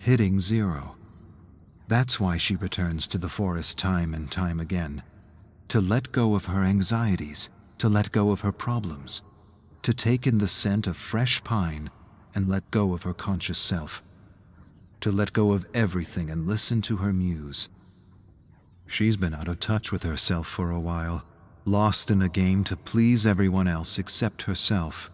hitting zero. That's why she returns to the forest time and time again, to let go of her anxieties, to let go of her problems, to take in the scent of fresh pine and let go of her conscious self, to let go of everything and listen to her muse. She's been out of touch with herself for a while, lost in a game to please everyone else except herself,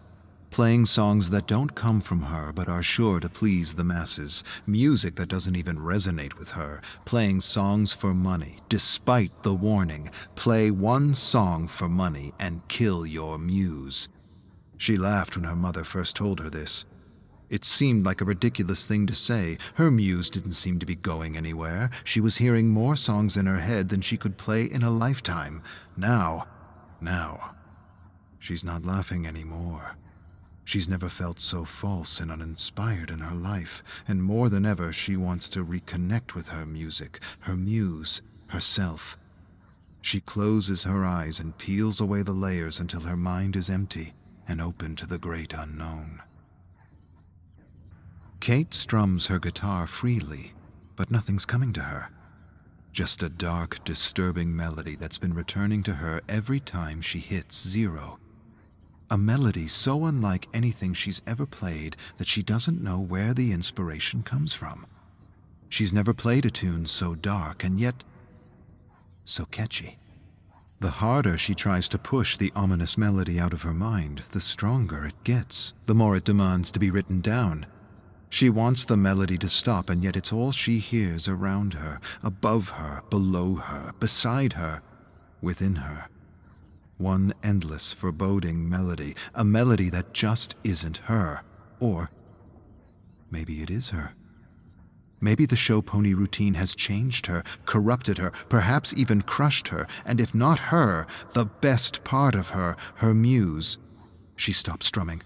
playing songs that don't come from her but are sure to please the masses, music that doesn't even resonate with her, playing songs for money, despite the warning, play one song for money and kill your muse. She laughed when her mother first told her this. It seemed like a ridiculous thing to say. Her muse didn't seem to be going anywhere. She was hearing more songs in her head than she could play in a lifetime. Now, she's not laughing anymore. She's never felt so false and uninspired in her life, and more than ever she wants to reconnect with her music, her muse, herself. She closes her eyes and peels away the layers until her mind is empty and open to the great unknown. Kate strums her guitar freely, but nothing's coming to her. Just a dark, disturbing melody that's been returning to her every time she hits zero. A melody so unlike anything she's ever played that she doesn't know where the inspiration comes from. She's never played a tune so dark and yet so catchy. The harder she tries to push the ominous melody out of her mind, the stronger it gets, the more it demands to be written down. She wants the melody to stop, and yet it's all she hears around her, above her, below her, beside her, within her. One endless, foreboding melody, a melody that just isn't her. Or maybe it is her. Maybe the show pony routine has changed her, corrupted her, perhaps even crushed her, and if not her, the best part of her, her muse. She stops strumming,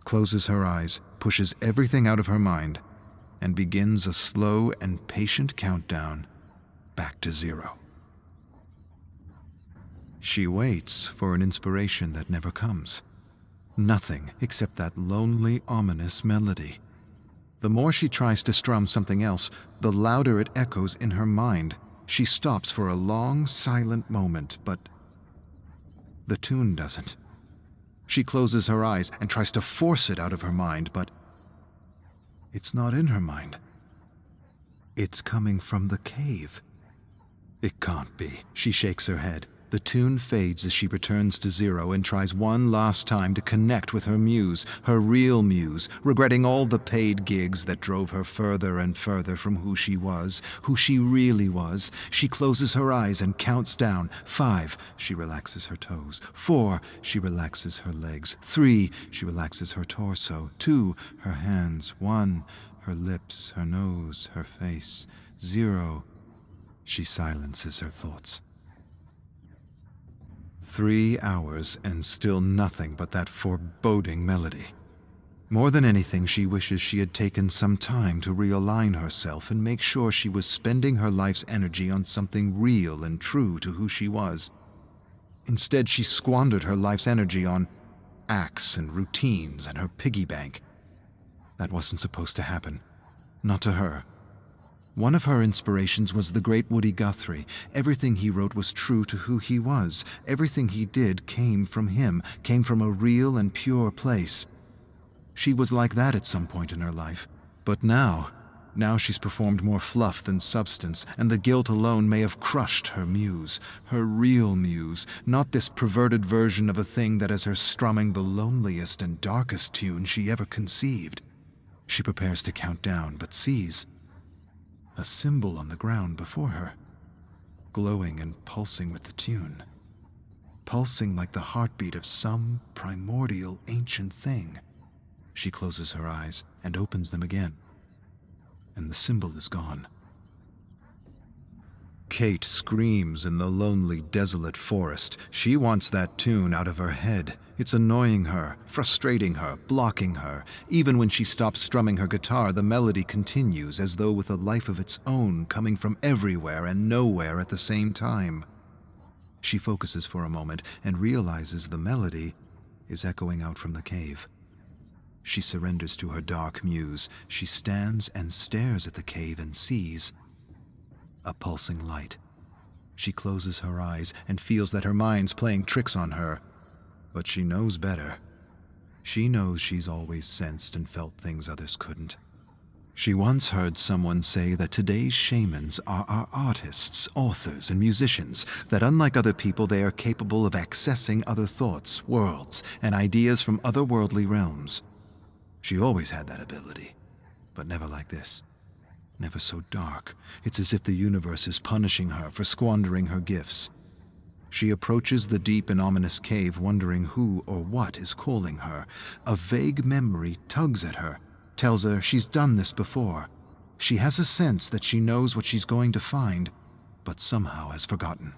closes her eyes, pushes everything out of her mind, and begins a slow and patient countdown back to zero. She waits for an inspiration that never comes. Nothing except that lonely, ominous melody. The more she tries to strum something else, the louder it echoes in her mind. She stops for a long, silent moment, but the tune doesn't. She closes her eyes and tries to force it out of her mind, but it's not in her mind. It's coming from the cave. It can't be. She shakes her head. The tune fades as she returns to zero and tries one last time to connect with her muse, her real muse, regretting all the paid gigs that drove her further and further from who she really was. She closes her eyes and counts down. 5, she relaxes her toes. 4, she relaxes her legs. 3, she relaxes her torso. 2, her hands. 1, her lips, her nose, her face. 0, she silences her thoughts. 3 hours and still nothing but that foreboding melody. More than anything, she wishes she had taken some time to realign herself and make sure she was spending her life's energy on something real and true to who she was. Instead, she squandered her life's energy on acts and routines and her piggy bank. That wasn't supposed to happen. Not to her. One of her inspirations was the great Woody Guthrie. Everything he wrote was true to who he was. Everything he did came from him, came from a real and pure place. She was like that at some point in her life. But now she's performed more fluff than substance, and the guilt alone may have crushed her muse, her real muse, not this perverted version of a thing that is her strumming the loneliest and darkest tune she ever conceived. She prepares to count down, but sees a symbol on the ground before her, glowing and pulsing with the tune, pulsing like the heartbeat of some primordial ancient thing. She closes her eyes and opens them again, and the symbol is gone. Kate screams in the lonely, desolate forest. She wants that tune out of her head. It's annoying her, frustrating her, blocking her. Even when she stops strumming her guitar, the melody continues as though with a life of its own, coming from everywhere and nowhere at the same time. She focuses for a moment and realizes the melody is echoing out from the cave. She surrenders to her dark muse. She stands and stares at the cave and sees a pulsing light. She closes her eyes and feels that her mind's playing tricks on her. But she knows better. She knows she's always sensed and felt things others couldn't. She once heard someone say that today's shamans are our artists, authors, and musicians, that unlike other people they are capable of accessing other thoughts, worlds, and ideas from otherworldly realms. She always had that ability, but never like this. Never so dark. It's as if the universe is punishing her for squandering her gifts. She approaches the deep and ominous cave, wondering who or what is calling her. A vague memory tugs at her, tells her she's done this before. She has a sense that she knows what she's going to find, but somehow has forgotten.